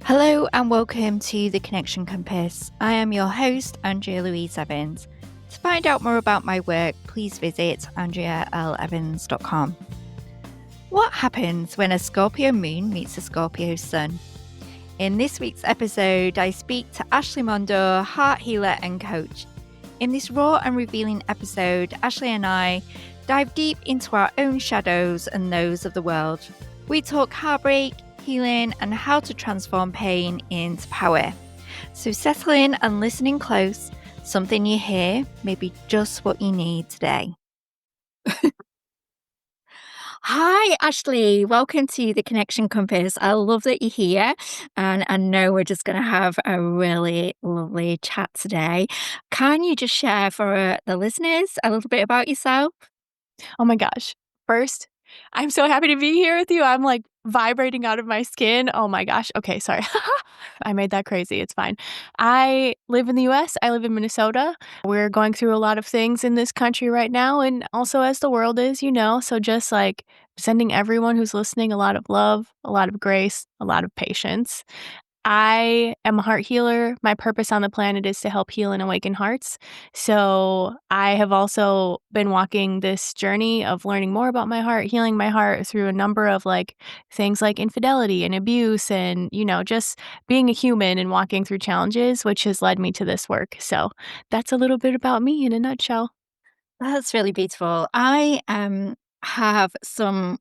Hello and welcome to the Connection Compass. I am your host, Andrea Louise Evans. To find out more about my work, please visit andrealevans.com. What happens when a Scorpio moon meets a Scorpio sun? In this week's episode, I speak to Ashley Mondor, heart healer and coach. In this raw and revealing episode, Ashley and I dive deep into our own shadows and those of the world. We talk heartbreak, healing, and how to transform pain into power. So settle in and listening close. Something you hear may be just what you need today. Hi, Ashley. Welcome to the Connection Compass. I love that you're here, and I know we're just going to have a really lovely chat today. Can you just share for the listeners a little bit about yourself? Oh my gosh. First, I'm so happy to be here with you. I'm like vibrating out of my skin. Oh my gosh. Okay, sorry. I made that crazy. It's fine. I live in the US. I live in Minnesota. We're going through a lot of things in this country right now, and also as the world is, So just like sending everyone who's listening a lot of love, a lot of grace, a lot of patience. I am a heart healer. My purpose on the planet is to help heal and awaken hearts. So I have also been walking this journey of learning more about my heart, healing my heart through a number of things like infidelity and abuse and, just being a human and walking through challenges, which has led me to this work. So that's a little bit about me in a nutshell. That's really beautiful. I have some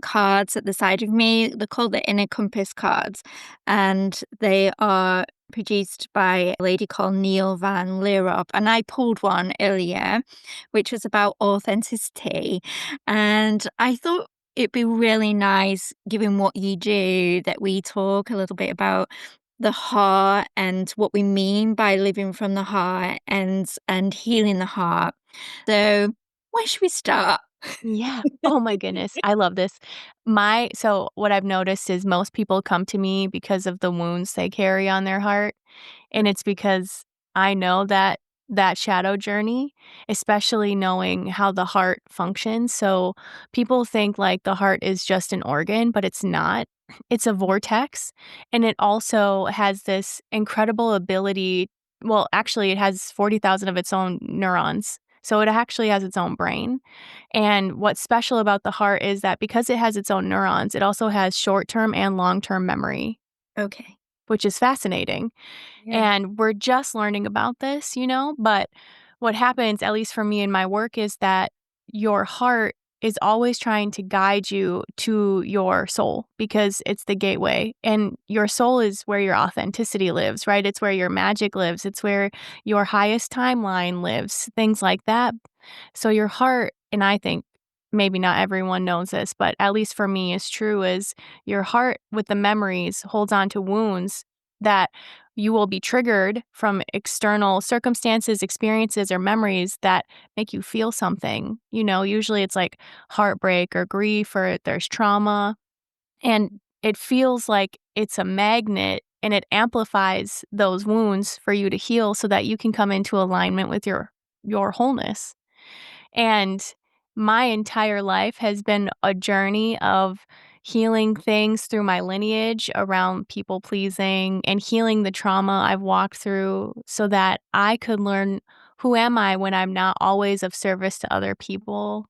cards at the side of me. They're called the Inner Compass cards, and they are produced by a lady called Neil Van Leerop. And I pulled one earlier, which was about authenticity. And I thought it'd be really nice, given what you do, that we talk a little bit about the heart and what we mean by living from the heart and healing the heart. So, where should we start? Yeah. Oh my goodness. I love this. So what I've noticed is most people come to me because of the wounds they carry on their heart. And it's because I know that shadow journey, especially knowing how the heart functions. So people think like the heart is just an organ, but it's not. It's a vortex. And it also has this incredible ability. Well, actually, it has 40,000 of its own neurons. So it actually has its own brain. And what's special about the heart is that because it has its own neurons, it also has short term and long term memory, Okay. which is fascinating. Yeah. And we're just learning about this, but what happens, at least for me in my work, is that your heart is always trying to guide you to your soul because it's the gateway. And your soul is where your authenticity lives, right? It's where your magic lives. It's where your highest timeline lives, things like that. So your heart, and I think maybe not everyone knows this, but at least for me is true, is your heart with the memories holds on to wounds that you will be triggered from external circumstances, experiences, or memories that make you feel something. Usually it's like heartbreak or grief or there's trauma. And it feels like it's a magnet and it amplifies those wounds for you to heal so that you can come into alignment with your wholeness. And my entire life has been a journey of healing things through my lineage around people pleasing and healing the trauma I've walked through so that I could learn who am I when I'm not always of service to other people?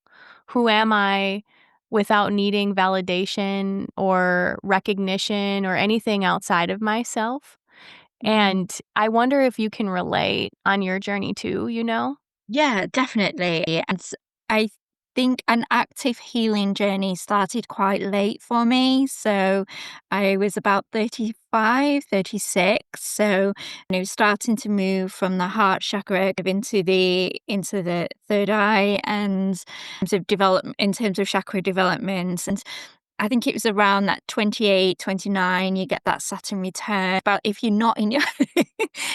Who am I without needing validation or recognition or anything outside of myself? Mm. And I wonder if you can relate on your journey too? Yeah, definitely. And I think an active healing journey started quite late for me. So I was about 35, 36. So starting to move from the heart chakra into the third eye, and in terms of chakra development. And I think it was around that 28, 29. You get that Saturn return. But if you're not in your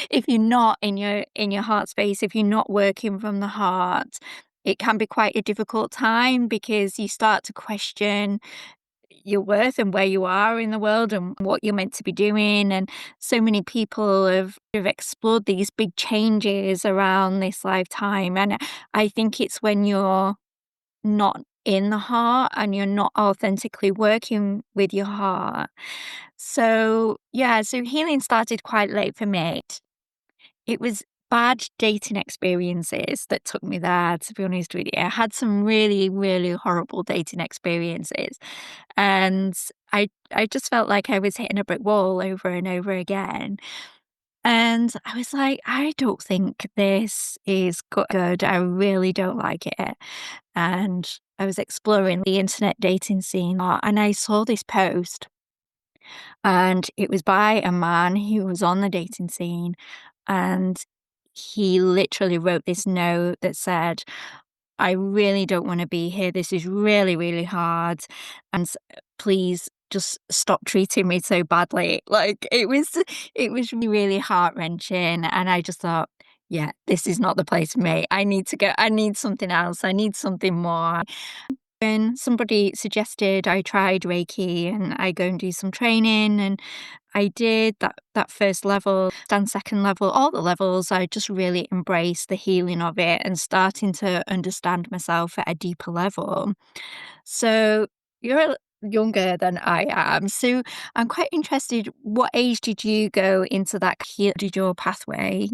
if you're not in your heart space, if you're not working from the heart, it can be quite a difficult time because you start to question your worth and where you are in the world and what you're meant to be doing. And so many people have explored these big changes around this lifetime. And I think it's when you're not in the heart and you're not authentically working with your heart. So, yeah, so healing started quite late for me. It was bad dating experiences that took me there, to be honest with you. I had some really, really horrible dating experiences, and I just felt like I was hitting a brick wall over and over again. And I was like, "I don't think this is good. I really don't like it." And I was exploring the internet dating scene, and I saw this post, and it was by a man who was on the dating scene, and he literally wrote this note that said, "I really don't wanna be here. This is really, really hard, and please just stop treating me so badly." Like, it was really heart-wrenching, and I just thought, "Yeah, this is not the place for me. I need something else. I need something more." When somebody suggested I tried Reiki and I go and do some training, and I did that first level, then second level, all the levels, I just really embraced the healing of it and starting to understand myself at a deeper level. So you're younger than I am, so I'm quite interested, what age did you go into that did your pathway?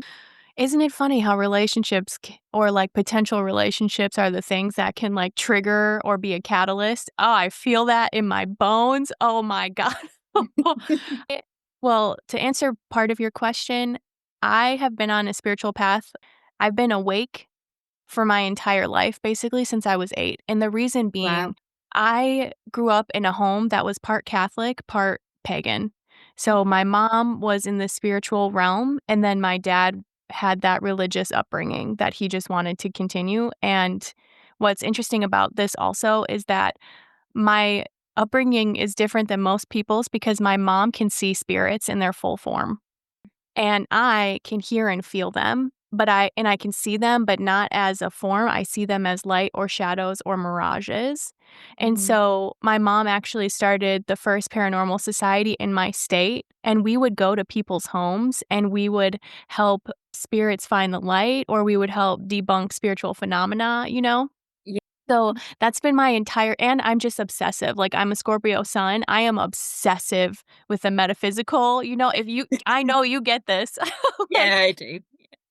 Isn't it funny how relationships or like potential relationships are the things that can like trigger or be a catalyst? Oh, I feel that in my bones. Oh my God. It- well, to answer part of your question, I have been on a spiritual path. I've been awake for my entire life, basically since I was 8. And the reason Wow. being, I grew up in a home that was part Catholic, part pagan. So my mom was in the spiritual realm, and then my dad had that religious upbringing that he just wanted to continue. And what's interesting about this also is that my upbringing is different than most people's because my mom can see spirits in their full form. And I can hear and feel them, but I can see them, but not as a form. I see them as light or shadows or mirages. And Mhm. so my mom actually started the first paranormal society in my state, and we would go to people's homes and we would help spirits find the light or we would help debunk spiritual phenomena, you know? Yeah. So that's been my entire and I'm just obsessive. Like I'm a Scorpio sun. I am obsessive with the metaphysical. You know, if you I know you get this. Like Yeah, I do.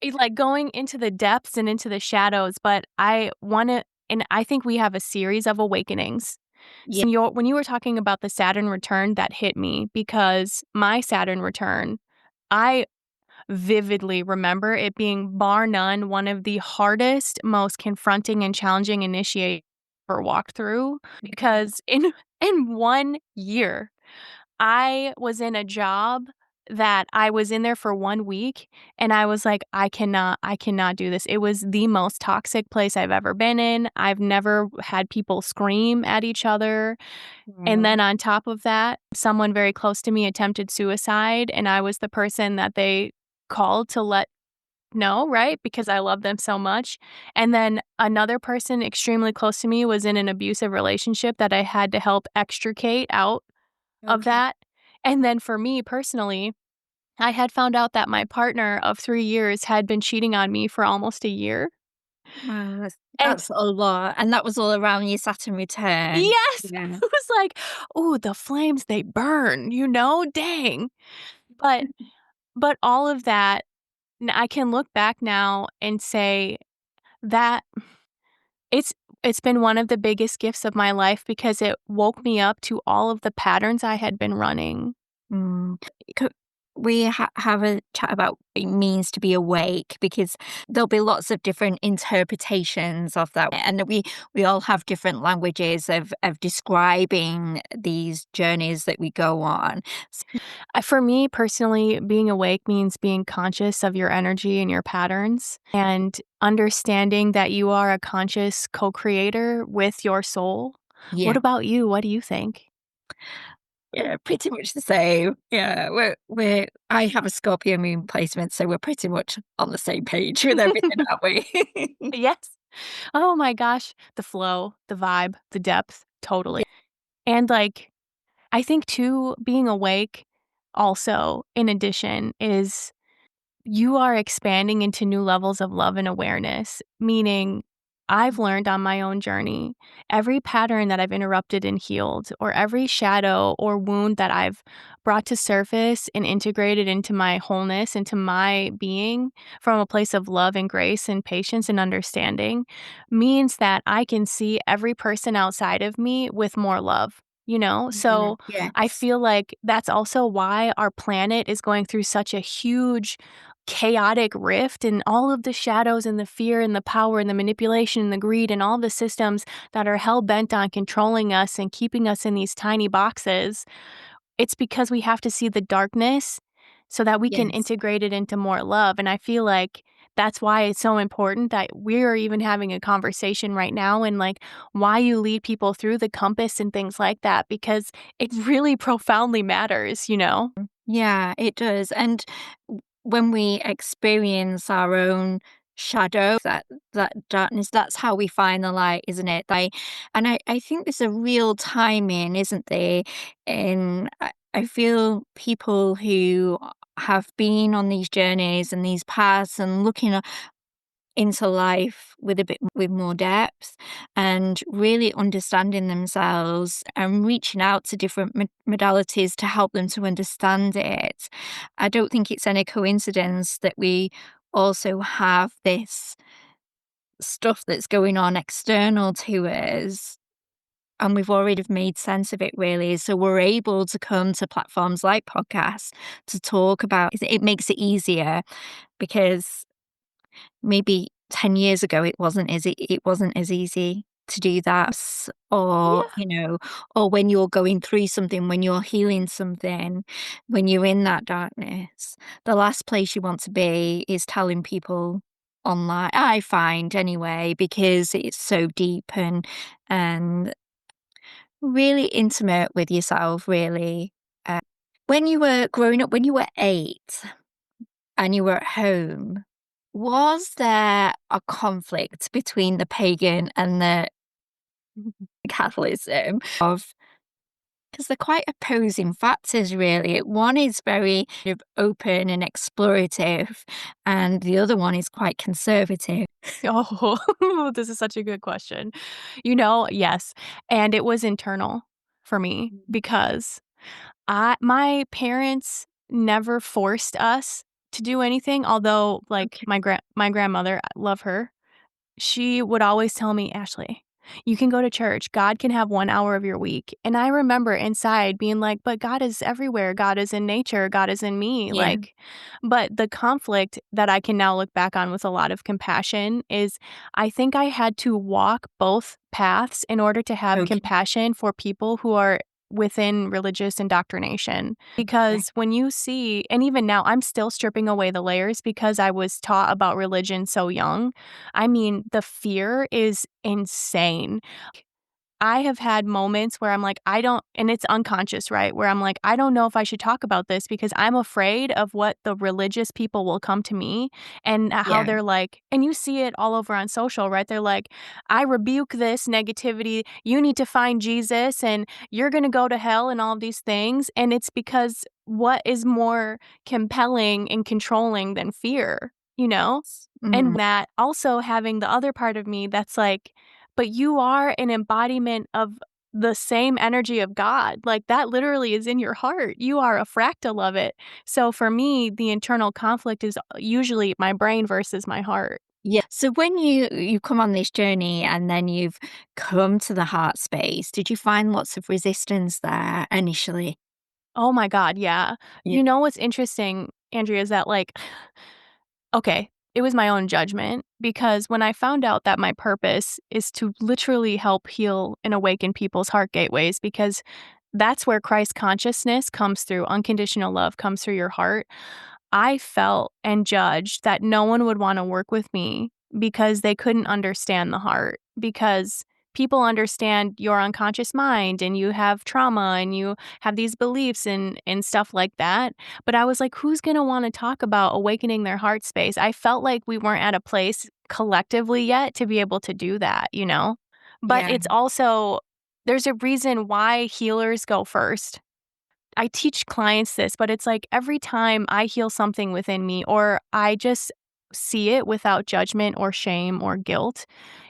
it's like going into the depths and into the shadows, but I want to and I think we have a series of awakenings. Yeah. So when you were talking about the Saturn return, that hit me because my Saturn return, I vividly remember it being bar none one of the hardest, most confronting and challenging initiate or walk through because in 1 year, I was in a job that I was in there for 1 week and I was like, I cannot do this." It was the most toxic place I've ever been in. I've never had people scream at each other. And Wow. then on top of that, someone very close to me attempted suicide, and I was the person that they called to let know, right? Because I love them so much. And then another person extremely close to me was in an abusive relationship that I had to help extricate out of Okay. that. And then for me personally, I had found out that my partner of 3 years had been cheating on me for almost a year. Wow, And that's a lot, and that was all around your Saturn return. yes, Yeah. it was like, "Ooh, the flames, they burn," you know? Dang. But all of that, I can look back now and say that it's it's been one of the biggest gifts of my life because it woke me up to all of the patterns I had been running. Mm. Co we have a chat about what it means to be awake, because there'll be lots of different interpretations of that, and we all have different languages of describing these journeys that we go on. For me personally, being awake means being conscious of your energy and your patterns and understanding that you are a conscious co-creator with your soul. What Yeah. about you? What do you think? Yeah, pretty much the same. Yeah, we're I have a Scorpio moon placement, so we're pretty much on the same page with everything, aren't we? Yes. Oh my gosh, the flow, the vibe, the depth, totally. Yeah. And like I think too, being awake also, in addition, is you are expanding into new levels of love and awareness, meaning I've learned on my own journey, every pattern that I've interrupted and healed, or every shadow or wound that I've brought to surface and integrated into my wholeness, into my being from a place of love and grace and patience and understanding, means that I can see every person outside of me with more love. You know, Yeah. so I Yes. feel like that's also why our planet is going through such a huge chaotic rift, and all of the shadows and the fear and the power and the manipulation and the greed and all the systems that are hell bent on controlling us and keeping us in these tiny boxes. It's because we have to see the darkness so that we can Yes. integrate it into more love. And I feel like that's why it's so important that we're even having a conversation right now, and like why you lead people through the compass and things like that, because it really profoundly matters, you know? Yeah, it does. And when we experience our own shadow, that darkness, that's how we find the light, isn't it? I think there's a real timing, isn't there? And I feel people who have been on these journeys and these paths and looking into life with a bit with more depth and really understanding themselves and reaching out to different modalities to help them to understand it. I don't think it's any coincidence that we also have this stuff that's going on external to us, and we've already made sense of it really, so we're able to come to platforms like podcasts to talk about it. Makes it easier because maybe 10 years ago, it wasn't as easy to do that, or, Yeah. or when you're going through something, when you're healing something, when you're in that darkness, the last place you want to be is telling people online, I find anyway, because it's so deep and really intimate with yourself, really. Uh, when you were growing up, when you were 8 and you were at home, was there a conflict between the pagan and the Catholicism of, because they're quite opposing factors really. One is very kind of open and explorative, and the other one is quite conservative. Oh, this is such a good question. You know, yes, and it was internal for me Mm. because my parents never forced us to do anything, although, like, Okay. my grandmother, I love her, she would always tell me, "Ashley, you can go to church. God can have 1 hour of your week." And I remember inside being like, "But God is everywhere. God is in nature. God is in me." Yeah. Like, but the conflict that I can now look back on with a lot of compassion is I think I had to walk both paths in order to have Okay. compassion for people who are within religious indoctrination. Yeah. Because when you see, and even now, I'm still stripping away the layers because I was taught about religion so young. I mean, the fear is insane. I have had moments where I'm like, I don't, and it's unconscious, right? Where I'm like, I don't know if I should talk about this because I'm afraid of what the religious people will come to me and how Yeah. they're like, and you see it all over on social, right? They're like, I rebuke this negativity. You need to find Jesus and you're going to go to hell and all of these things. And it's because what is more compelling and controlling than fear, you know? And Mhm. that also having the other part of me that's like, but you are an embodiment of the same energy of God. Like that literally is in your heart. You are a fractal of it. So for me, the internal conflict is usually my brain versus my heart. Yeah. So when you come on this journey and then you've come to the heart space, did you find lots of resistance there initially? Oh my God, yeah. Yeah. You know what's interesting, Andrea, is that like, okay, it was my own judgment because when I found out that my purpose is to literally help heal and awaken people's heart gateways, because that's where Christ consciousness comes through, unconditional love comes through your heart. I felt and judged that no one would want to work with me because they couldn't understand the heart. Because people understand your unconscious mind and you have trauma and you have these beliefs and stuff like that. But I was like, who's going to want to talk about awakening their heart space? I felt like we weren't at a place collectively yet to be able to do that, you know? But Yeah. it's also, there's a reason why healers go first. I teach clients this, but it's like every time I heal something within me or I just see it without judgment or shame or guilt.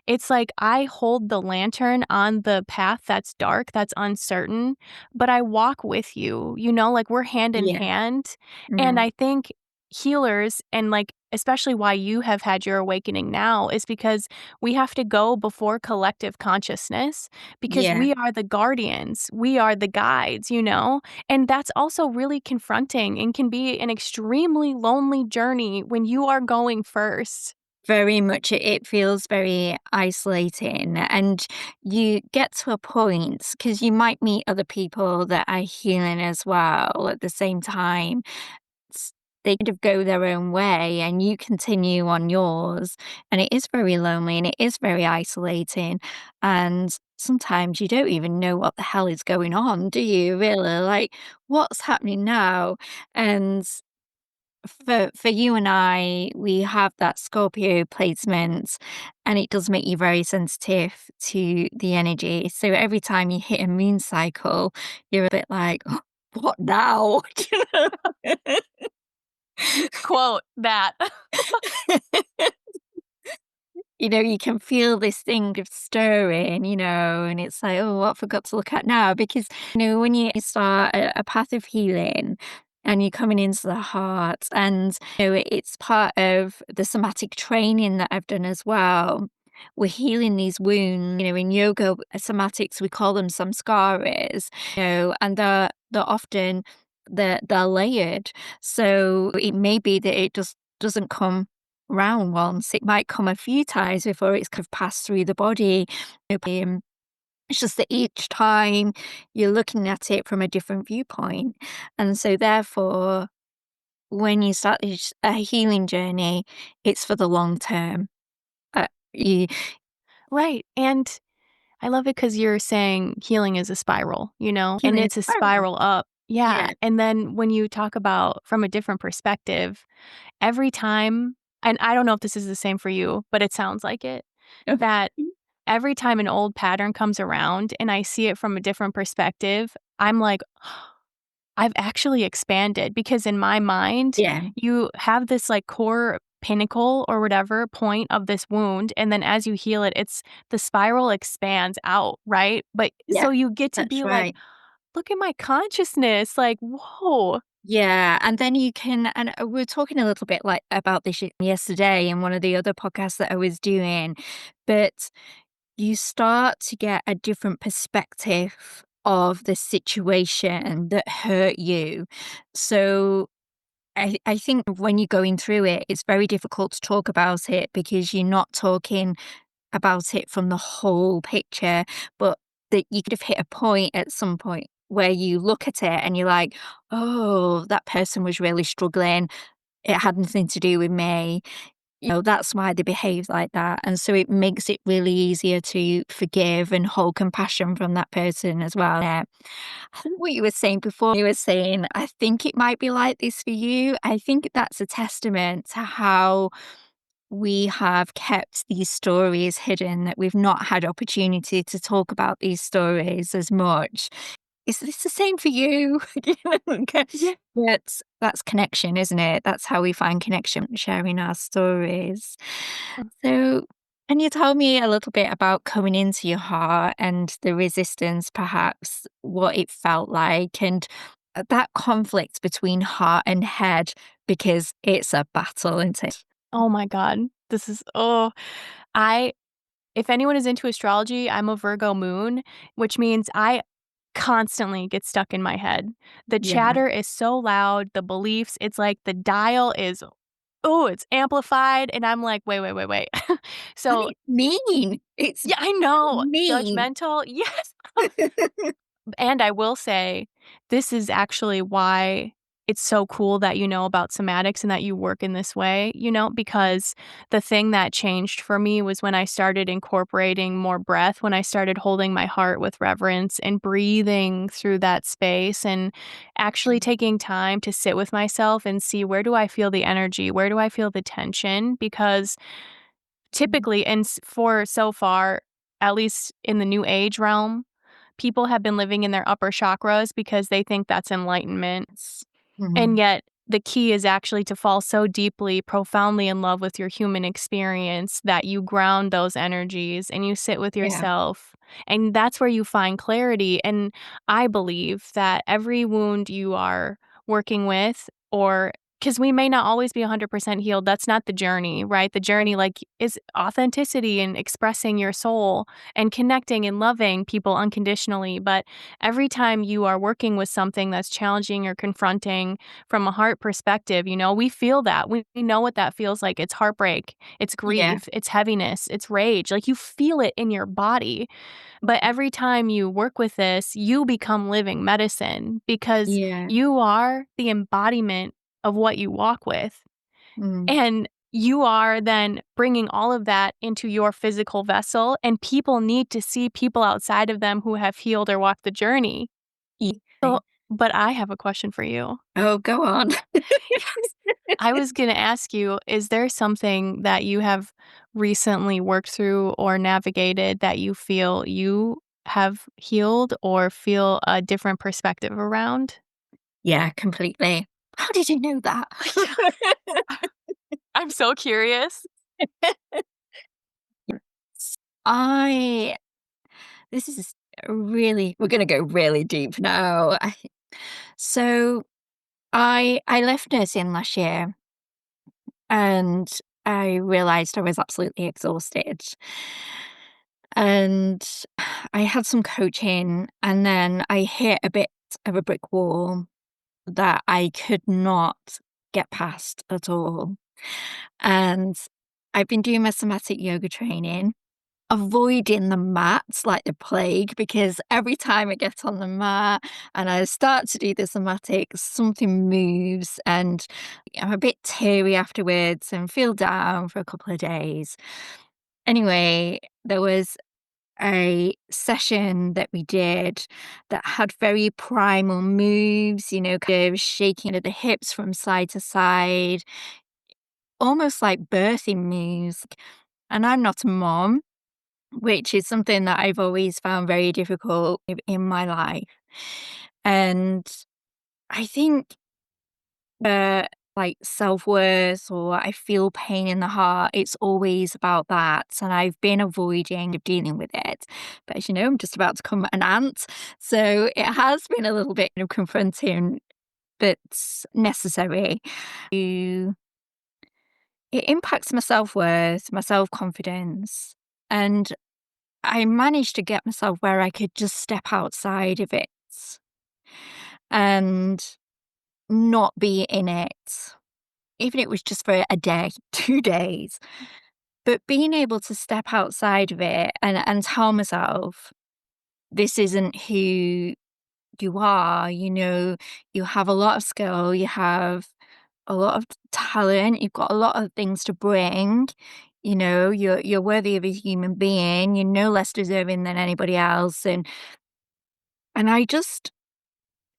It's like I hold the lantern on the path that's dark, that's uncertain, but I walk with you, like we're hand in Yeah. hand. And Mm. I think healers and like especially why you have had your awakening now is because we have to go before collective consciousness because Yeah. we are the guardians, we are the guides. And that's also really confronting and can be an extremely lonely journey when you are going first. Very much it feels very isolating, and you get to a point because you might meet other people that are healing as well at the same time. S They kind of go their own way and you continue on yours, and it is very lonely and it is very isolating, and sometimes you don't even know what the hell is going on, do you really? Like, "What's happening now?" And for you and I, we have that Scorpio placement, and it does make you very sensitive to the energy. So every time you hit a moon cycle, you're a bit like, "Oh, what now?" Do you know? Quote that. You can feel this thing of stirring, and it's like, "Oh, what I forgot to look at now?" Because, when you start a path of healing and you're coming into the heart, and, it's part of the somatic training that I've done as well. We're healing these wounds, in yoga, somatics, we call them samskaras, and they're often they're layered. So it may be that it just doesn't come round once. It might come a few times before it's kind of passed through the body. It's just that each time you're looking at it from a different viewpoint. And so therefore, when you start a healing journey, it's for the long term. You Right. And I love it because you're saying healing is a spiral, and healing is it's a spiral. spiral up. Yeah. Yeah. And then when you talk about from a different perspective, every time, and I don't know if this is the same for you, but it sounds like it, that every time an old pattern comes around and I see it from a different perspective, I'm like, I've actually expanded because in my mind, Yeah. you have this like core pinnacle or whatever point of this wound. And then as you heal it, it's the spiral expands out, right? But Yeah. so you get to That's be like, right. look at my consciousness. Like, whoa. Yeah, and then you can and we were talking a little bit, like, about this yesterday in one of the other podcasts that I was doing, but you start to get a different perspective of the situation that hurt you. So, I think when you're going through it, it's very difficult to talk about it because you're not talking about it from the whole picture, but that you could have hit a point at some point where you look at it and you're like, "Oh, that person was really struggling. It had nothing to do with me." That's why they behaved like that. And so it makes it really easier to forgive and hold compassion from that person as well. Yeah. I think what you were saying before, you were saying, I think it might be like this for you. I think that's a testament to how we have kept these stories hidden, that we've not had opportunity to talk about these stories as much. Is this the same for you? You know, Yeah. that's connection, isn't it? That's how we find connection, sharing our stories. So, can you tell me a little bit about coming into your heart and the resistance, perhaps what it felt like, and that conflict between heart and head, because it's a battle, isn't it? Oh my God. This is, I, if anyone is into astrology, I'm a Virgo moon, which means I constantly get stuck in my head. The Yeah. chatter is so loud, the beliefs, it's like the dial is, it's amplified. And I'm like, wait, wait, wait, wait. And So, it's mean. It's yeah, I know. mean. Judgmental. Yes. And I will say, this is actually why it's so cool that you know about somatics and that you work in this way, because the thing that changed for me was when I started incorporating more breath, when I started holding my heart with reverence and breathing through that space and actually taking time to sit with myself and see where do I feel the energy? Where do I feel the tension? Because typically, and for so far, at least in the new age realm, people have been living in their upper chakras because they think that's enlightenment. Yes. And Mhm. yet the key is actually to fall so deeply, profoundly in love with your human experience that you ground those energies and you sit with Yeah. yourself. And that's where you find clarity. And I believe that every wound you are working with, or because we may not always be 100% healed, that's not the journey, right? The journey, like, is authenticity and expressing your soul and connecting and loving people unconditionally. But every time you are working with something that's challenging or confronting from a heart perspective, we feel that. We know what that feels like. It's heartbreak, it's Yeah. grief, it's heaviness, it's rage. Like, you feel it in your body. But every time you work with this, you become living medicine because Yeah. you are the embodiment of what you walk with. Mm. And you are then bringing all of that into your physical vessel, and people need to see people outside of them who have healed or walked the journey. Yeah. So, but I have a question for you. Oh, go on. Yes. I was going to ask you, is there something that you have recently worked through or navigated that you feel you have healed or feel a different perspective around? Yeah, completely. How did you know that? I'm so curious. I this is really we're gonna go really deep now. So I left nursing last year and I realized I was absolutely exhausted. And I had some coaching and then I hit a bit of a brick wall that I could not get past at all. And I've been doing my somatic yoga training, avoiding the mats like the plague because every time I get on the mat and I start to do the somatic, something moves and I'm a bit teary afterwards and feel down for a couple of days. Anyway, there was a session that we did that had very primal moves, kind of shaking of the hips from side to side, almost like birthing moves. And I'm not a mom, which is something that I've always found very difficult in my life. And I think like self-worth or I feel pain in the heart, it's always about that. And I've been avoiding dealing with it. But as you know, I'm just about to become an aunt. So it has been a little bit of confronting, but necessary. To- It impacts my self-worth, my self-confidence. And I managed to get myself where I could just step outside of it and not be in it, even if it was just for a day, 2 days. But being able to step outside of it and tell myself, "This isn't who you are," you have a lot of skill, you have a lot of talent, you've got a lot of things to bring, you're worthy of a human being, you're no less deserving than anybody else, and I just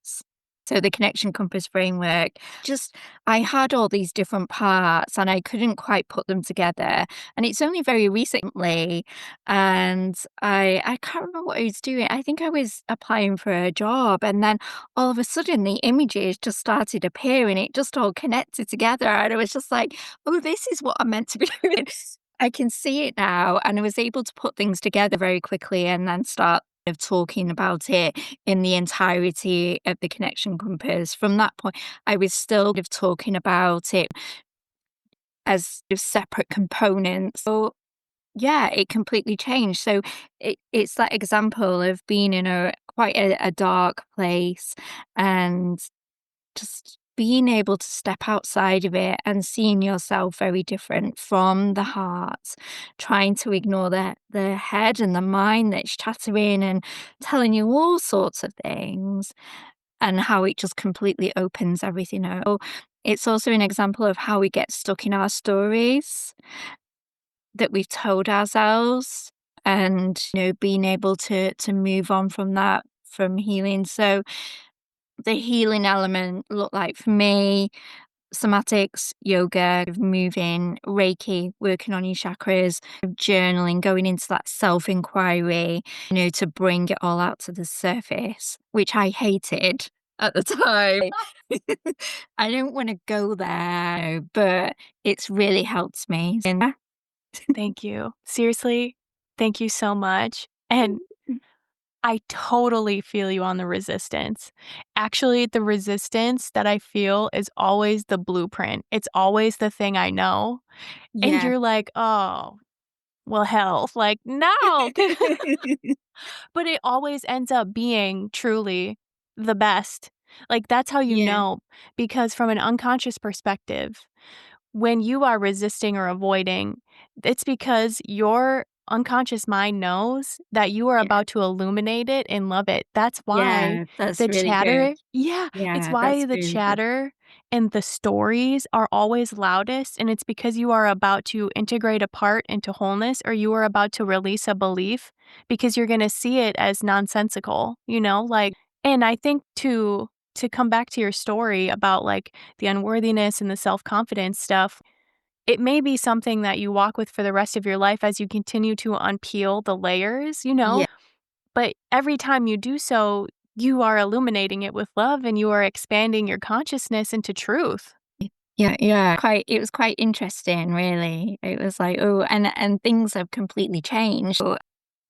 s so the connection compass framework, just I had all these different parts and I couldn't quite put them together, and it's only very recently, and I can't remember what I was doing. I think I was applying for a job, and then all of a sudden the images just started appearing, it just all connected together, and I was just like, "Oh, this is what I'm meant to be doing." I can see it now, and I was able to put things together very quickly and then start of talking about it in the entirety of the connection compass. From that point, I was still of talking about it as separate components. So yeah, it completely changed. So it's that example of being in a quite a dark place and just being able to step outside of it and seeing yourself very different from the heart, trying to ignore the head and the mind that's chattering and telling you all sorts of things, and how it just completely opens everything up. So it's also an example of how we get stuck in our stories that we've told ourselves and being able to move on from that, from healing. So the healing element looked like for me somatics, yoga, moving, Reiki, working on your chakras, journaling, going into that self inquiry, to bring it all out to the surface, which I hated. at the time. I don't wanna go there, but it's really helped me. And Thank you. Seriously, thank you so much, and I totally feel you on the resistance. Actually, the resistance that I feel is always the blueprint. It's always the thing I know, and yeah. you're like, "Oh, well, hell." Like, "No." But it always ends up being truly the best. Like, that's how you Yeah, know, because from an unconscious perspective, when you are resisting or avoiding, it's because your unconscious mind knows that you are yeah, about to illuminate it and love it. That's why yeah, that's the really good. chatter yeah, it's Yeah, why that's the really good. chatter and the stories are always loudest, and it's because you are about to integrate a part into wholeness or you are about to release a belief because you're gonna see it as nonsensical, you know? Like and I think to come back to your story about, like, the unworthiness and the self-confidence stuff, it may be something that you walk with for the rest of your life as you continue to unpeel the layers, you know? Yeah, But every time you do so, you are illuminating it with love and you are expanding your consciousness into truth. yeah, yeah. It was quite interesting, really. It was like, oh, and things have completely changed. So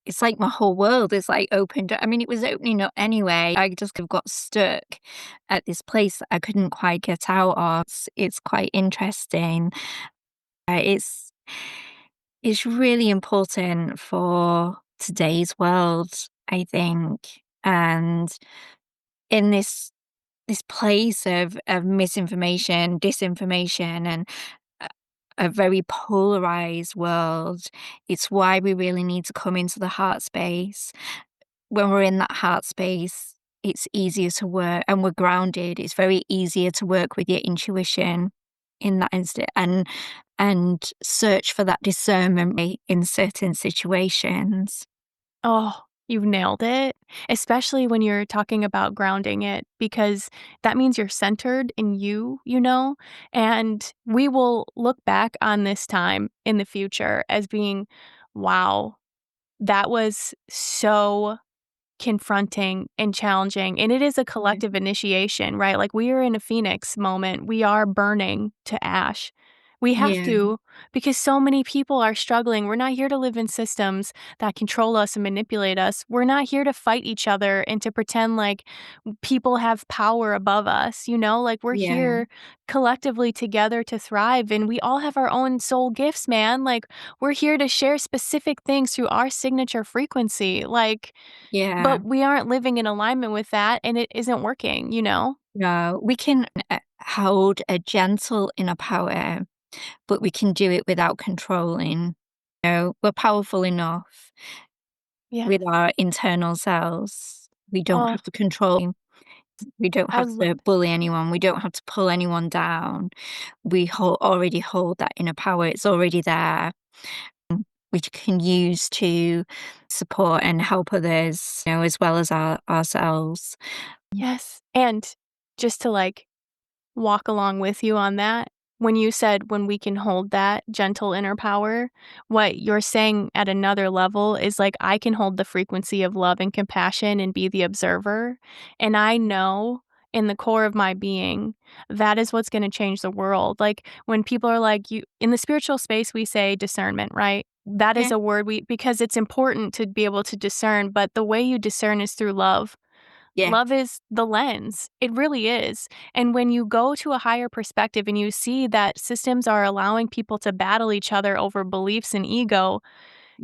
it's like my whole world is like opened up. I mean, it was opening up anyway. I just kind of got stuck at this place that I couldn't quite get out of. It's quite interesting. It's really important for today's world, I think, and in this place of misinformation, disinformation, and a a very polarized world, it's why we really need to come into the heart space. When we're in that heart space, it's easier to work and we're grounded, it's very easier to work with your intuition in that instant and search for that discernment in certain situations. Oh, you've nailed it, especially when you're talking about grounding it, because that means you're centered in you, you know? And we will look back on this time in the future as being, wow, that was so confronting and challenging. And it is a Yeah. collective initiation, right? Like we are in a phoenix moment. We are burning to ash. We have Yeah, to because so many people are struggling. We're not here to live in systems that control us and manipulate us. We're not here to fight each other and to pretend like people have power above us, you know? Like we're yeah, here collectively together to thrive and we all have our own soul gifts, man. Like we're here to share specific things through our signature frequency. Like yeah. but we aren't living in alignment with that, and it isn't working, you know? No, we can, hold a gentle inner power, but we can do it without controlling. We're powerful enough Yeah. with our internal selves. We don't Oh, have to control. We don't I have lo to bully anyone. We don't have to pull anyone down. Already hold that inner power. It's already there, which can use to support and help others, as well as ourselves. yes, and just to, like, walk along with you on that. When you said when we can hold that gentle inner power, what you're saying at another level is like, I can hold the frequency of love and compassion and be the observer. And I know in the core of my being, that is what's going to change the world. Like when people are like, you in the spiritual space, we say discernment, right? That is Yeah, a word because it's important to be able to discern, but the way you discern is through love. yeah, Love is the lens. It really is. And when you go to a higher perspective and you see that systems are allowing people to battle each other over beliefs and ego,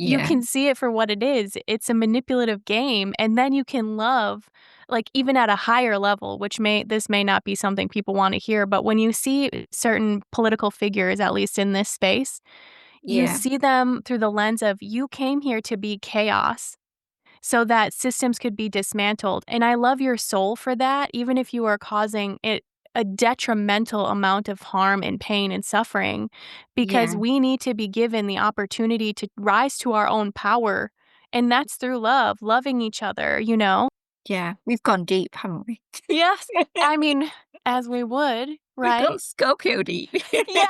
you yeah, can see it for what it is. It's a manipulative game. And then you can love, like, even at a higher level, which this may not be something people want to hear, but when you see certain political figures, at least in this space, you yeah, see them through the lens of you came here to be chaos so that systems could be dismantled. And I love your soul for that, even if you are causing it a detrimental amount of harm and pain and suffering, because yeah, we need to be given the opportunity to rise to our own power. And that's through love, loving each other, you know? yeah. We've gone deep, haven't we? Yes. I mean, as we would, We've right? gone Scorpio deep. Yeah.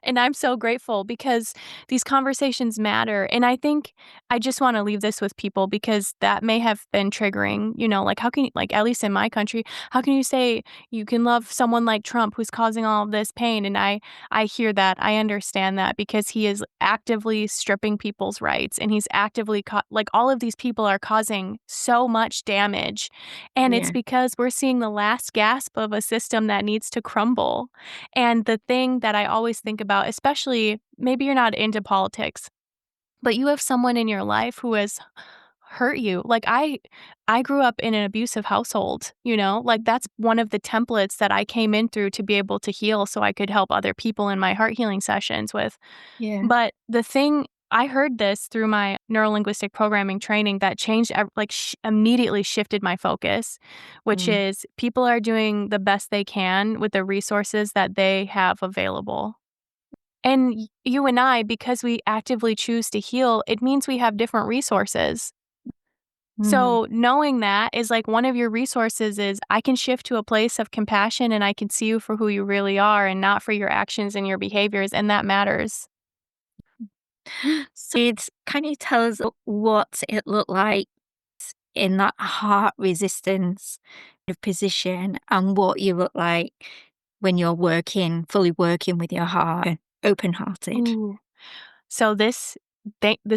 And I'm so grateful because these conversations matter. And I think I just wanna leave this with people because that may have been triggering, like, how can you like, at least in my country, how can you say you can love someone like Trump who's causing all of this pain? And I hear that, I understand that because he is actively stripping people's rights, and he's actively like, all of these people are causing so much damage, and it's Yeah. because we're seeing the last gasp of a system that needs to crumble. And the thing that I always think about, especially maybe you're not into politics, but you have someone in your life who has hurt you. Like I grew up in an abusive household, Like that's one of the templates that I came in through to be able to heal so I could help other people in my heart healing sessions with. Yeah. But the thing I heard this through my neurolinguistic programming training that changed immediately shifted my focus, which Mm. is people are doing the best they can with the resources that they have available. And you and I, because we actively choose to heal, it means we have different resources. Mm. So knowing that is like one of your resources is I can shift to a place of compassion and I can see you for who you really are and not for your actions and your behaviors. And that matters. So can you tell us what it looked like in that heart resistance of position and what you look like when you're fully working with your heart, open hearted? Ooh. So this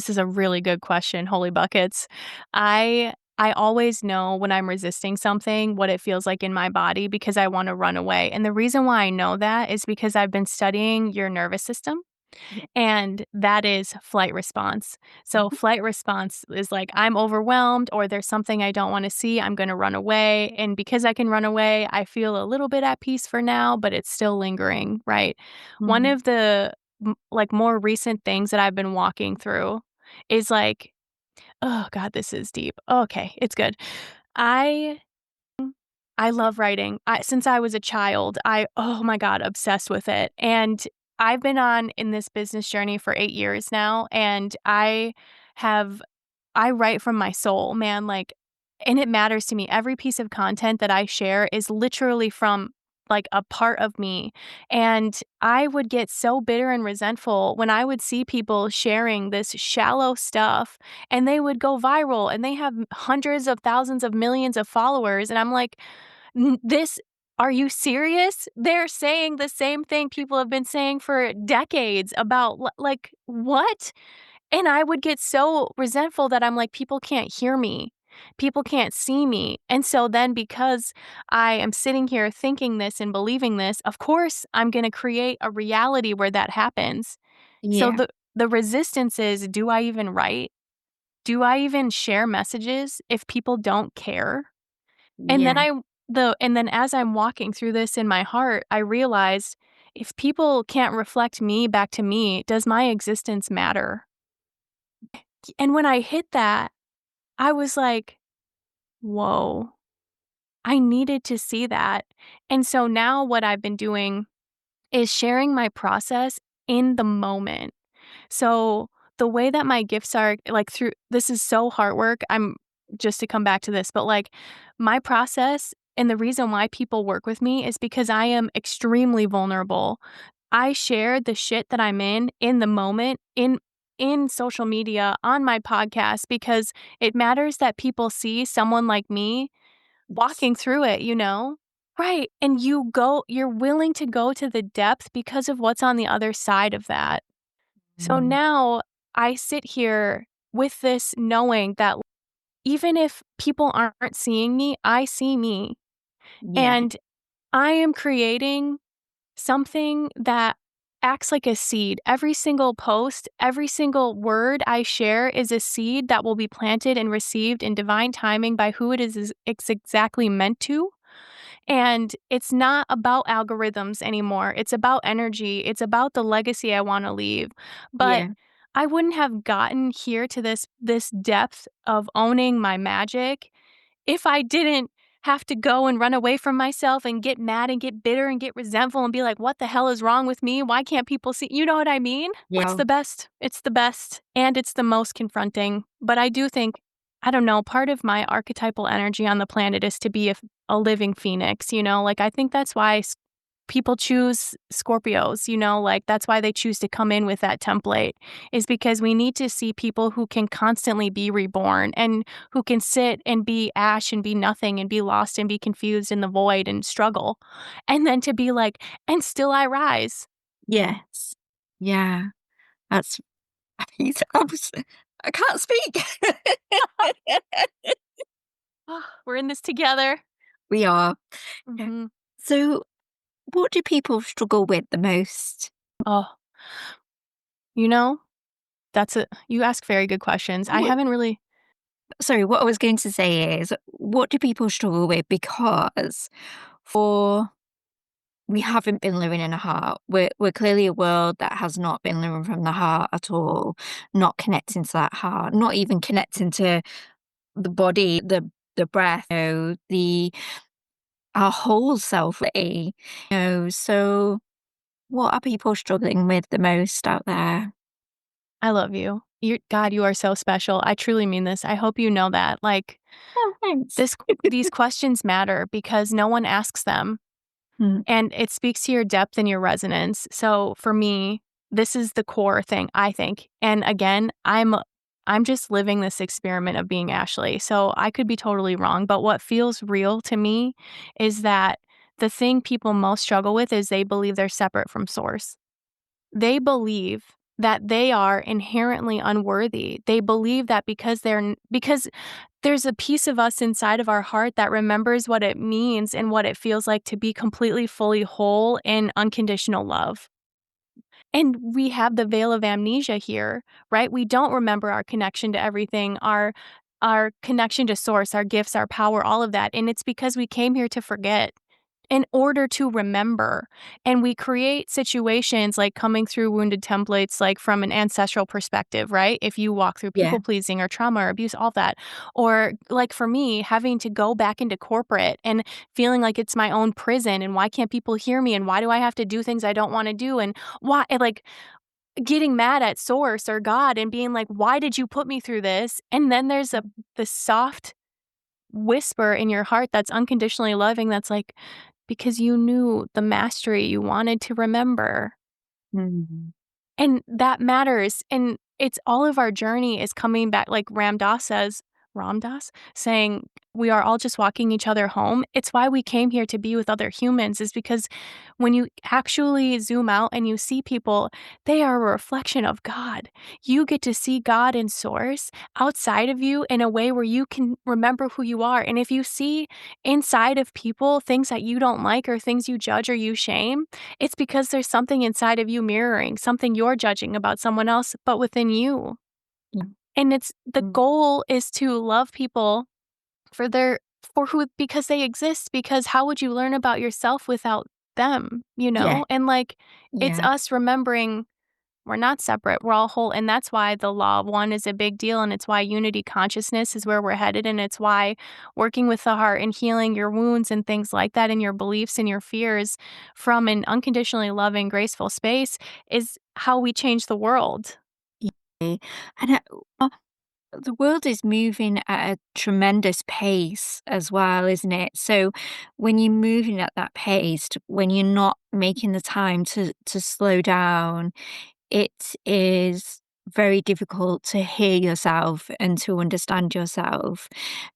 is a really good question, holy buckets. I always know when I'm resisting something what it feels like in my body because I want to run away. And the reason why I know that is because I've been studying your nervous system. Yeah. And that is flight response. So, Mhm. flight response is like, I'm overwhelmed or there's something I don't want to see. I'm going to run away. And because I can run away, I feel a little bit at peace for now, but it's still lingering, right? One Mhm. of the like more recent things that I've been walking through is like, oh God, this is deep. Okay, it's good. I I love writing. Since I was a child, oh my God, obsessed with it. And I've been on in this business journey for 8 years now. And I write from my soul, man. And it matters to me. Every piece of content that I share is literally from like a part of me. And I would get so bitter and resentful when I would see people sharing this shallow stuff and they would go viral and they have hundreds of thousands of millions of followers. And I'm like, this are you serious? They're saying the same thing people have been saying for decades about like what? And I would get so resentful that I'm like people can't hear me. People can't see me. And so then because I am sitting here thinking this and believing this, of course I'm going to create a reality where that happens. So Yeah. the resistance is, do I even write? Do I even share messages if people don't care? And then Yeah. as I'm walking through this in my heart, I realized if people can't reflect me back to me, does my existence matter? And when I hit that, I was like, whoa, I needed to see that. And so now what I've been doing is sharing my process in the moment. So the way that my gifts are like through this is so hard work. I'm just to come back to this, but like my process and the reason why people work with me is because I am extremely vulnerable. I share the shit that I'm in the moment in social media on my podcast because it matters that people see someone like me Yes. walking through it. Right. And you're willing to go to the depth because of what's on the other side of that. So Mm. now I sit here with this knowing that even if people aren't seeing me, I see me. Yeah. And I am creating something that acts like a seed. Every single post, every single word I share is a seed that will be planted and received in divine timing by who it's exactly meant to. And it's not about algorithms anymore. It's about energy. It's about the legacy I want to leave. But Yeah. I wouldn't have gotten here to this depth of owning my magic if I didn't have to go and run away from myself and get mad and get bitter and get resentful and be like, what the hell is wrong with me? Why can't people see? You know what I mean? It's Yeah. the best. It's the best. And it's the most confronting. But I do think, I don't know, part of my archetypal energy on the planet is to be a living phoenix, Like, I think that's why people choose Scorpios, like that's why they choose to come in with that template, is because we need to see people who can constantly be reborn and who can sit and be ash and be nothing and be lost and be confused in the void and struggle. And then to be like, and still I rise. Yes. Yeah. That's I can't speak. We're in this together. We are. Yeah. Hmm. So, what do people struggle with the most? Oh, you know, you ask very good questions. I What haven't really. Sorry, what I was going to say is, what do people struggle with? Because for we haven't been living in a heart. We're clearly a world that has not been living from the heart at all, not connecting to that heart, not even connecting to the body, the breath, the our whole self, really. So what are people struggling with the most out there? I love you. God, you are so special. I truly mean this. I hope you know that. Like, Oh, thanks. these questions matter because no one asks them, Mm, and it speaks to your depth and your resonance. So for me, this is the core thing, I think. And again, I'm just living this experiment of being Ashley. So I could be totally wrong, but what feels real to me is that the thing people most struggle with is they believe they're separate from source. They believe that they are inherently unworthy. They believe that because there's a piece of us inside of our heart that remembers what it means and what it feels like to be completely, fully whole in unconditional love. And we have the veil of amnesia here, right? We don't remember our connection to everything, our connection to source, our gifts, our power, all of that. And it's because we came here to forget in order to remember. And we create situations like coming through wounded templates, like from an ancestral perspective, right? If you walk through yeah. people pleasing or trauma or abuse, all that. Or like for me, having to go back into corporate and feeling like it's my own prison and why can't people hear me and why do I have to do things I don't want to do and why, and like getting mad at source or God and being like, why did you put me through this? And then there's the soft whisper in your heart that's unconditionally loving that's like, because you knew the mastery you wanted to remember. Mm, And that matters. And it's all of our journey is coming back, like Ram Dass saying, we are all just walking each other home. It's why we came here to be with other humans, is because when you actually zoom out and you see people, they are a reflection of God. You get to see God in source outside of you in a way where you can remember who you are. And if you see inside of people things that you don't like or things you judge or you shame, it's because there's something inside of you mirroring, something you're judging about someone else, but within you. yeah. And it's the Mm, goal is to love people for for who, because they exist, because how would you learn about yourself without them, you yeah. know? And like it's Yeah. us remembering we're not separate, we're all whole. And that's why the law of one is a big deal. And it's why unity consciousness is where we're headed. And it's why working with the heart and healing your wounds and things like that and your beliefs and your fears from an unconditionally loving, graceful space is how we change the world. Yeah. And the world is moving at a tremendous pace as well, isn't it? So when you're moving at that pace, when you're not making the time to slow down, it is very difficult to hear yourself and to understand yourself.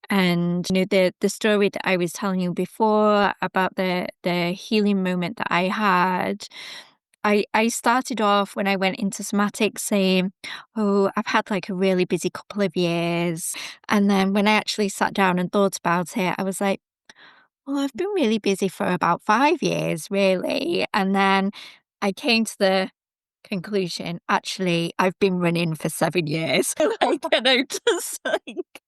And the story that I was telling you before about the healing moment that I had, I started off when I went into somatics saying, "Oh, I've had like a really busy couple of years." And then when I actually sat down and thought about it, I was like, "Well, I've been really busy for about 5 years, really." And then I came to the conclusion, actually, I've been running for 7 years. Like,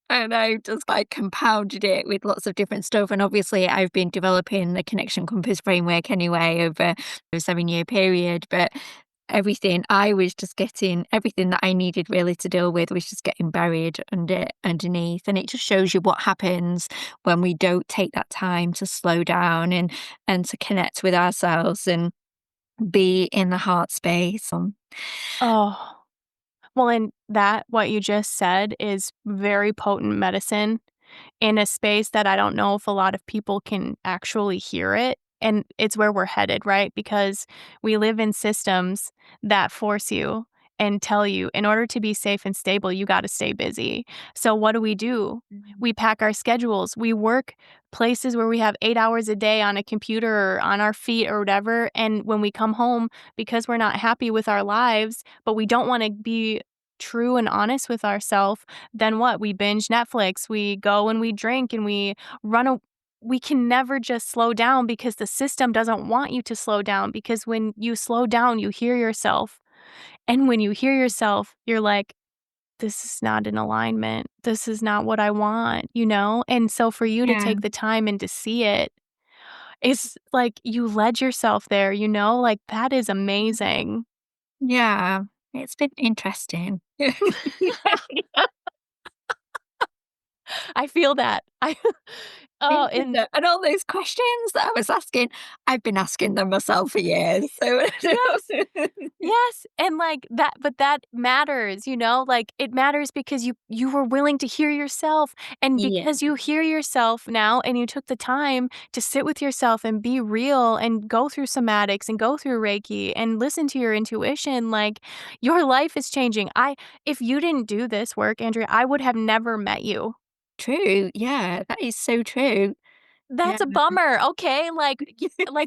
and I just, like, compounded it with lots of different stuff, and obviously, I've been developing the connection compass framework anyway over a 7-year period, but I was just getting everything that I needed really to deal with was just getting buried underneath, and it just shows you what happens when we don't take that time to slow down and to connect with ourselves and be in the heart space. Oh, well, and that, what you just said, is very potent medicine in a space that I don't know if a lot of people can actually hear it. and it's where we're headed, right? Because we live in systems that force you and tell you in order to be safe and stable, you got to stay busy. So what do? Mhm. We pack our schedules. We work places where we have 8 hours a day on a computer or on our feet or whatever, and when we come home, because we're not happy with our lives, but we don't want to be true and honest with ourselves, then what? We binge Netflix, we go and we drink and we run a we can never just slow down because the system doesn't want you to slow down, because when you slow down, you hear yourself. And when you hear yourself, you're like, this is not in alignment. This is not what I want, you know? And so for you to Yeah. take the time and to see it, it's like you led yourself there, you know? Like, that is amazing. Yeah. It's been interesting. I feel that. I oh, and And all those questions that I was asking, I've been asking them myself for years. So yes. Yes, and, like, that but that matters, you know? Like, it matters because you were willing to hear yourself, and yeah, because you hear yourself now and you took the time to sit with yourself and be real and go through somatics and go through Reiki and listen to your intuition, like, your life is changing. I If you didn't do this work, Andrea, I would have never met you. true. Yeah, that is so true. Yeah. That's a bummer, okay, like,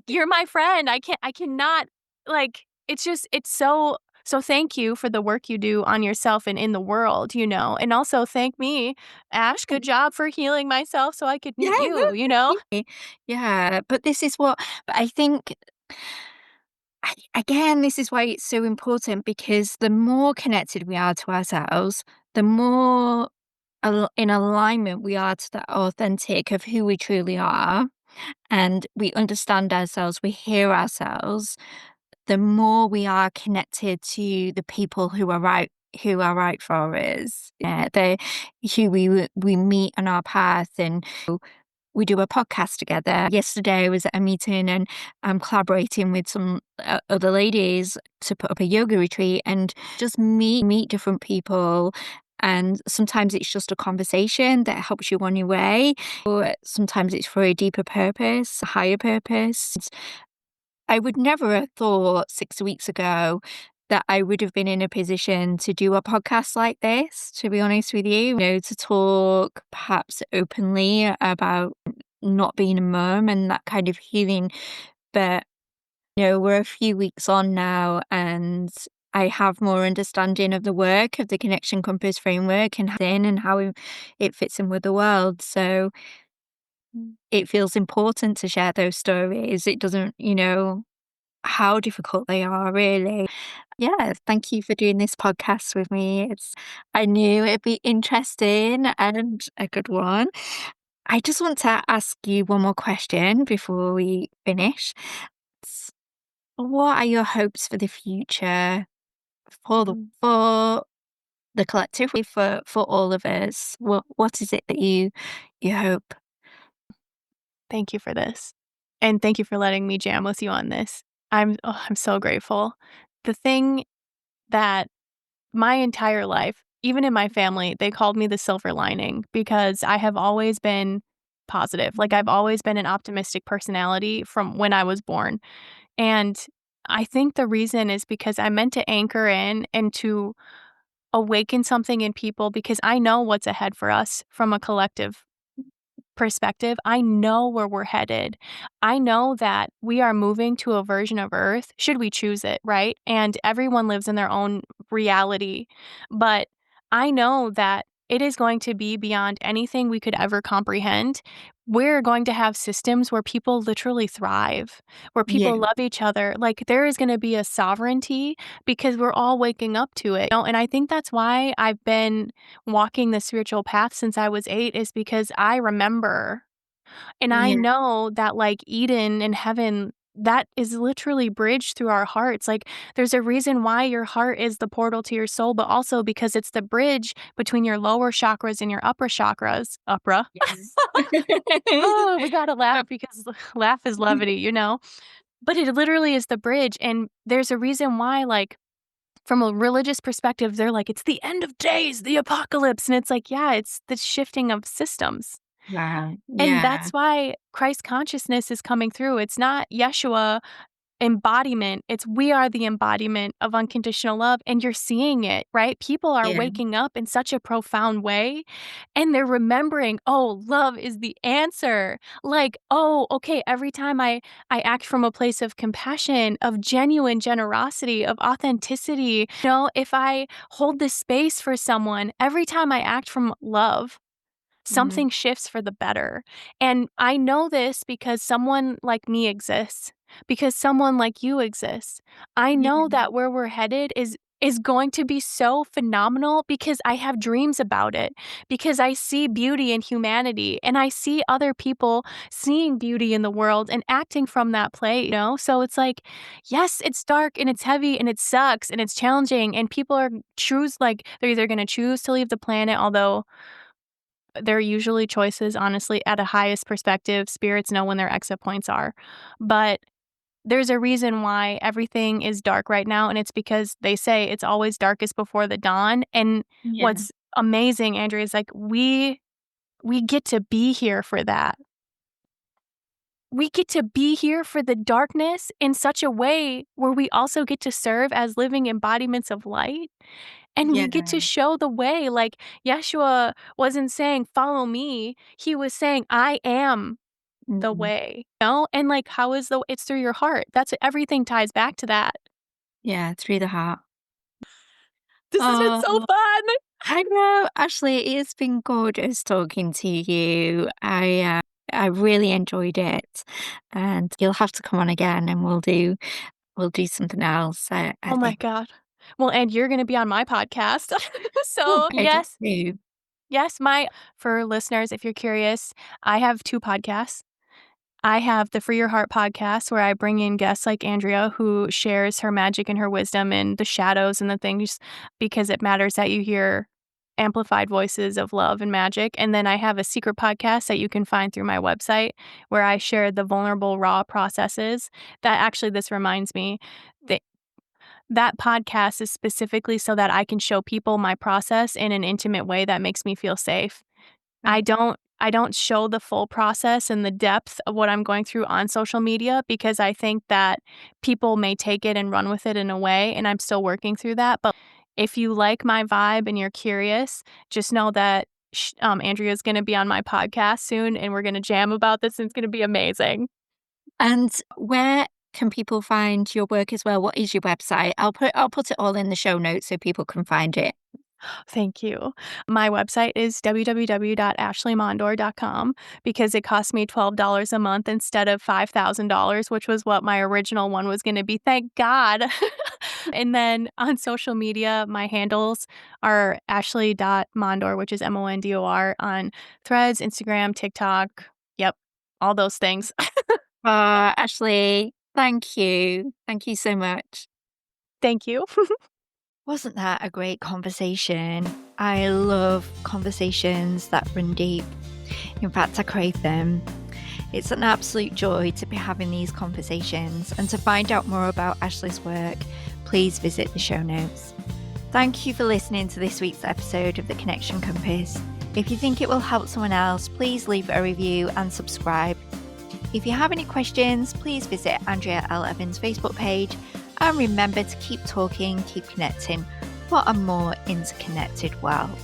you're my friend, I cannot like, it's just it's so thank you for the work you do on yourself and in the world, you know, and also thank me, Ash, good job for healing myself so I could Yeah, meet no, you, you thank know? you. Yeah, but this is what but I think again, this is why it's so important because the more connected we are to ourselves, the more in alignment we are to the authentic of who we truly are, and we understand ourselves, we hear ourselves, the more we are connected to the people who are right for us. Yeah, the who we meet on our path and we do a podcast together. Yesterday, I was at a meeting and I'm collaborating with some other ladies to put up a yoga retreat and just meet different people. And sometimes it's just a conversation that helps you on your way, or sometimes it's for a deeper purpose, a higher purpose. I would never have thought 6 weeks ago that I would have been in a position to do a podcast like this, to be honest with you, to talk perhaps openly about not being a mum and that kind of healing. But, we're a few weeks on now and I have more understanding of the work of the Connection Compass framework and how it fits in with the world. So it feels important to share those stories. It doesn't, how difficult they are, really. Yeah, thank you for doing this podcast with me. I knew it'd be interesting and a good one. I just want to ask you one more question before we finish. S- What are your hopes for the future for the collective, for all of us? What is it that you hope? Thank you for this, and thank you for letting me jam with you on this. I'm so grateful. The thing that my entire life, even in my family, they called me the silver lining because I have always been positive. Like, I've always been an optimistic personality from when I was born. And I think the reason is because I meant to anchor in and to awaken something in people because I know what's ahead for us from a collective perspective. I know where we're headed. I know that we are moving to a version of Earth, should we choose it, right? And everyone lives in their own reality. But I know that it is going to be beyond anything we could ever comprehend. We're going to have systems where people literally thrive, where Yeah, people love each other. Like, there is going to be a sovereignty because we're all waking up to it. And I think that's why I've been walking the spiritual path since I was 8 is because I remember and I yeah, know that, like, Eden and heaven, that is literally bridged through our hearts. Like, there's a reason why your heart is the portal to your soul, but also because it's the bridge between your lower chakras and your upper chakras. Upper. yeah. Oh, we gotta laugh because laugh is levity, you know? But it literally is the bridge, and there's a reason why, like, from a religious perspective, they're like, "It's the end of days, the apocalypse," and it's like, yeah, it's the shifting of systems. Wow. And Yeah. that's why Christ consciousness is coming through. It's not Yeshua embodiment, it's we are the embodiment of unconditional love, and you're seeing it, right? People are Yeah. waking up in such a profound way, and they're remembering, "Oh, love is the answer." Like, "Oh, okay, every time I act from a place of compassion, of genuine generosity, of authenticity, if I hold this space for someone, every time I act from love, Mm. something shifts for the better." And I know this because someone like me exists, because someone like you exists. I know Yeah. that where we're headed is going to be so phenomenal because I have dreams about it, because I see beauty in humanity and I see other people seeing beauty in the world and acting from that place. So it's like, yes, it's dark and it's heavy and it sucks and it's challenging and people are they're either going to choose to leave the planet, although they're usually choices, honestly, at a highest perspective. Spirits know when their exit points are. But there's a reason why everything is dark right now, and it's because they say it's always darkest before the dawn. And Yeah. what's amazing, Andrea, is like we get to be here for that. We get to be here for the darkness in such a way where we also get to serve as living embodiments of light. And we get to Yeah. show the way. Like, Yeshua wasn't saying, "Follow me." He was saying, "I am the Mm. way." And like, how is it's through your heart. That's everything ties back to that. Yeah. Through the heart. This has been so Oh, fun. I know. Ashley, it's been gorgeous talking to you. I really enjoyed it, and you'll have to come on again, and we'll do something else. I Oh my think. god. Well, and you're gonna be on my podcast. Oh, So, I do yes. too. Yes, for listeners, if you're curious, I have 2 podcasts. I have the Free Your Heart podcast where I bring in guests like Andrea who shares her magic and her wisdom and the shadows and the things because it matters that you hear amplified voices of love and magic. And then I have a secret podcast that you can find through my website where I share the vulnerable raw processes. That actually this reminds me that that podcast is specifically so that I can show people my process in an intimate way that makes me feel safe. I don't show the full process and the depth of what I'm going through on social media because I think that people may take it and run with it in a way, and I'm still working through that. But if you like my vibe and you're curious, just know that Andrea's going to be on my podcast soon, and we're going to jam about this, and it's going to be amazing. And where can people find your work as well? What is your website? I'll put it all in the show notes so people can find it. Thank you. My website is www.ashleymondor.com because it cost me $12 a month instead of $5,000, which was what my original one was going to be. Thank God. And then on social media, my handles are ashley.mondor, which is Mondor on Threads, Instagram, TikTok. Yep, all those things. Ashley, thank you. Thank you so much. Thank you. Wasn't that a great conversation? I love conversations that run deep. In fact, I crave them. It's an absolute joy to be having these conversations, and to find out more about Ashley's work, please visit the show notes. Thank you for listening to this week's episode of The Connection Compass. If you think it will help someone else, please leave a review and subscribe. If you have any questions, please visit Andrea L. Evans' Facebook page, and remember to keep talking, keep connecting for a more interconnected world.